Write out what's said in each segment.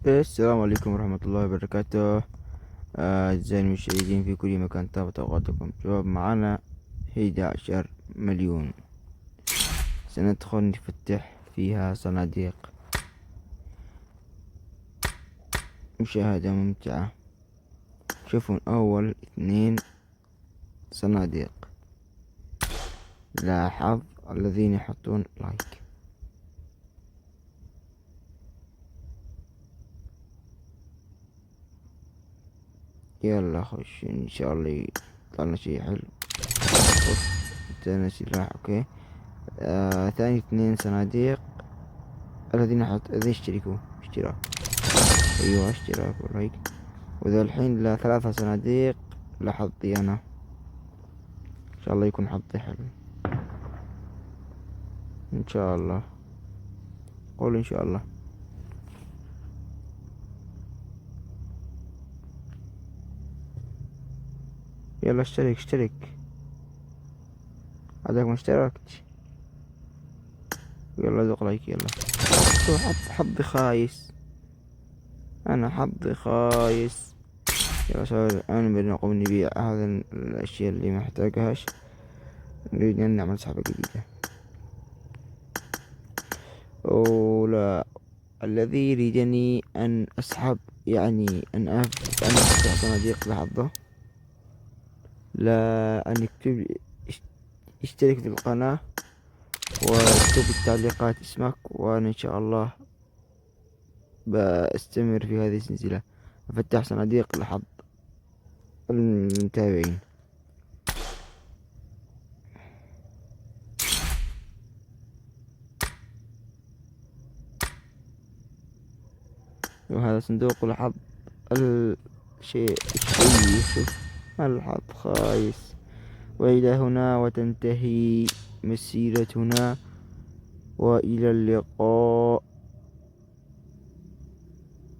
السلام عليكم ورحمة الله وبركاته. أعزائي المشاهدين في كل مكان، طابت أوقاتكم. شباب، معنا 11 مليون، سندخل نفتح فيها صناديق. مشاهدة ممتعة. شوفوا أول 2 صناديق. لا حظ الذين يحطون لايك. يلا خش إن شاء الله يطلعنا شي حلو. انتهينا سلاح. اوكي. ثاني 2 صناديق. الذين يشتركوا اشتراك. ايوه، اشتراك ولايك. وذا الحين ل 3 صناديق لحظي انا. ان شاء الله يكون حظي حلو. ان شاء الله. قول ان شاء الله. يلا اشترك اشترك. هذاك ما اشتركتش. يلا ذوق لايك. يلا. حظي خايس. انا حظي خايس. يلا شباب، الان بنقوم نبيع هذا الاشياء اللي ما احتاجهاش. نريد ان نعمل سحبة جديدة. أو لا، الذي يريدني أن أسحب، يعني أن أفتح صناديق لحظة. لا، أن يكتب اشترك في القناة واكتب بالتعليقات اسمك، وأنا إن شاء الله بستمر في هذه السلسلة، أفتح صناديق لحظ المتابعين. وهذا صندوق لحظ الشيء. شوف، الحظ خايس. وإلى هنا وتنتهي مسيرتنا، وإلى اللقاء.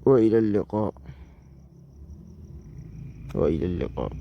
وإلى اللقاء. وإلى اللقاء.